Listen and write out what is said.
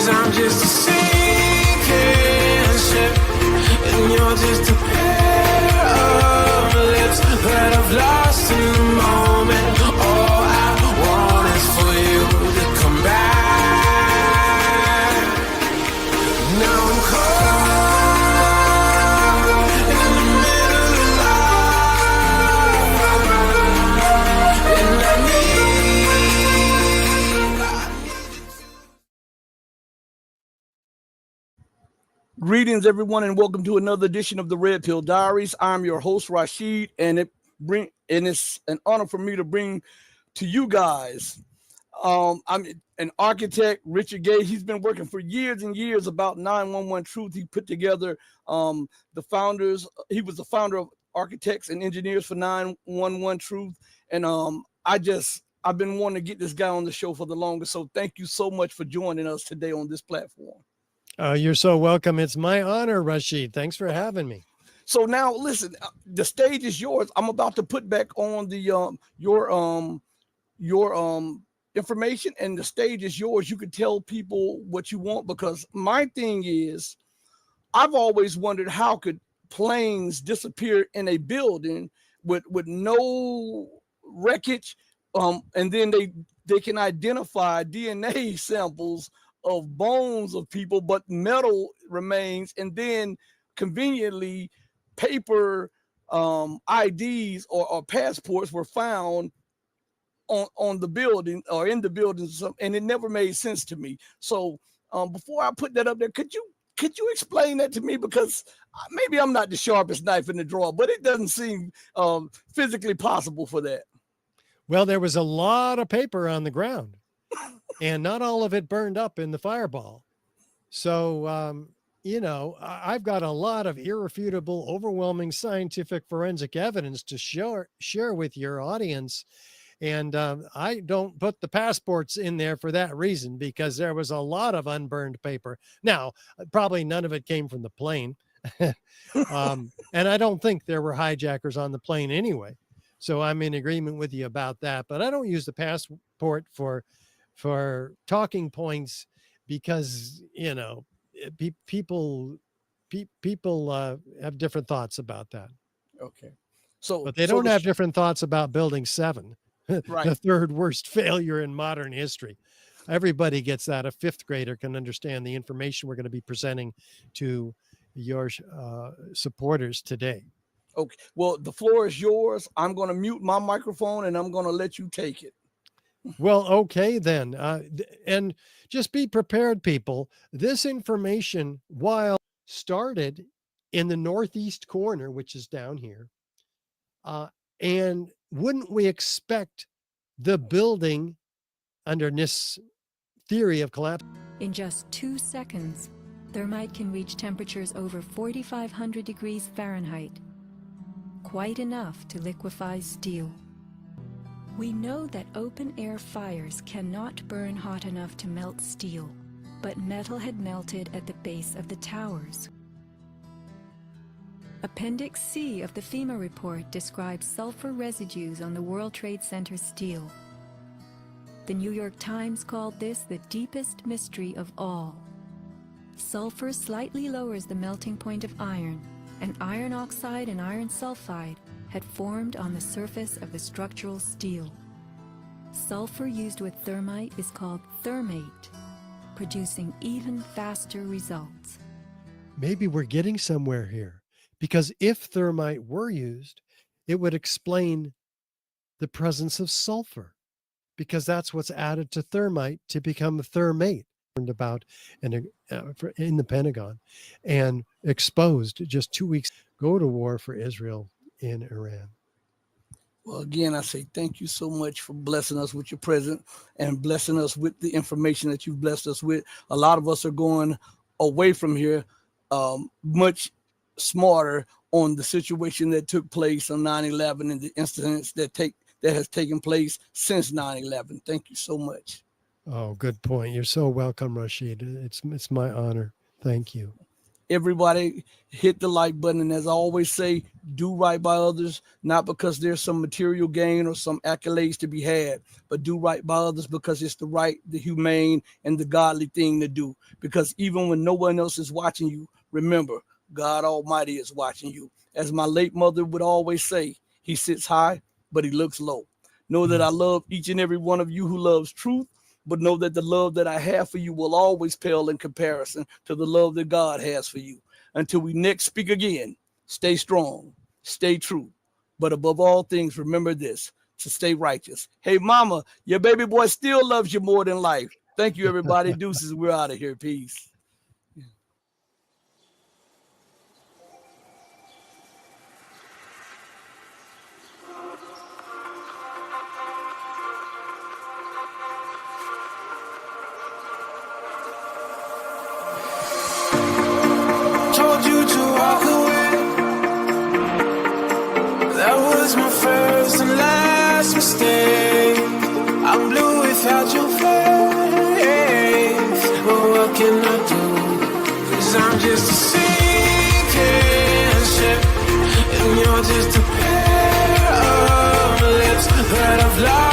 I'm just a sinking ship, and you're just a pair of lips that I've lost in the moment. All I want is for you to come back. Now I'm caught in the middle of love, and I need. Greetings, everyone, and welcome to another edition of the Red Pill Diaries. I'm your host, Rashid, and it's an honor for me to bring to you guys. I'm an architect, Richard Gage. He's been working for years and years about 911 Truth. He put together the founders. He was the founder of Architects and Engineers for 911 Truth, and I've been wanting to get this guy on the show for the longest. So thank you so much for joining us today on this platform. You're so welcome. It's my honor, Rashid. Thanks for having me. So now, listen, the stage is yours. I'm about to put back on the your information, and the stage is yours. You can tell people what you want, because my thing is, I've always wondered, how could planes disappear in a building with no wreckage, and then they can identify DNA samples of bones of people, but metal remains, and then conveniently paper IDs or passports were found on the building or in the buildings, and it never made sense to me. So before I put that up there, could you explain that to me? Because maybe I'm not the sharpest knife in the drawer, but it doesn't seem physically possible for that. Well, there was a lot of paper on the ground, and not all of it burned up in the fireball. So, I've got a lot of irrefutable, overwhelming scientific forensic evidence to share with your audience. And I don't put the passports in there for that reason, because there was a lot of unburned paper. Now, probably none of it came from the plane. And I don't think there were hijackers on the plane anyway. So I'm in agreement with you about that. But I don't use the passport for talking points, because people have different thoughts about that. Okay. But they don't have different thoughts about Building 7, right. The third worst failure in modern history. Everybody gets that. A fifth grader can understand the information we're going to be presenting to your supporters today. Okay. Well, the floor is yours. I'm going to mute my microphone, and I'm going to let you take it. Well, okay, then. And just be prepared, people. This information, while started in the northeast corner, which is down here, and wouldn't we expect the building under this theory of collapse? In just 2 seconds, thermite can reach temperatures over 4,500 degrees Fahrenheit, quite enough to liquefy steel. We know that open-air fires cannot burn hot enough to melt steel, but metal had melted at the base of the towers. Appendix C of the FEMA report describes sulfur residues on the World Trade Center steel. The New York Times called this the deepest mystery of all. Sulfur slightly lowers the melting point of iron, and iron oxide and iron sulfide had formed on the surface of the structural steel. Sulfur used with thermite is called thermate, producing even faster results. Maybe we're getting somewhere here, because if thermite were used, it would explain the presence of sulfur, because that's what's added to thermite to become thermate. About in the Pentagon, and exposed just 2 weeks go to war for Israel in Iran. Well, again, I say thank you so much for blessing us with your presence and blessing us with the information that you've blessed us with. A lot of us are going away from here much smarter on the situation that took place on 9/11 and the incidents that has taken place since 9/11. Thank you so much. Oh, good point. You're so welcome, Rashid. It's my honor. Thank you. everybody hit the like button. And as I always say, do right by others, not because there's some material gain or some accolades to be had, but do right by others because it's the right, the humane, and the godly thing to do. Because even when no one else is watching you, remember, God Almighty is watching you. As my late mother would always say, he sits high, but he looks low. Know that I love each and every one of you who loves truth, but know that the love that I have for you will always pale in comparison to the love that God has for you. Until we next speak again, stay strong, stay true, but above all things, remember this, to stay righteous. Hey, mama, your baby boy still loves you more than life. Thank you, everybody. Deuces, we're out of here. Peace. Told you to walk away. That was my first and last mistake. I'm blue without your face. But what can I do? 'Cause I'm just a sinking ship, and you're just a pair of lips that I've lost.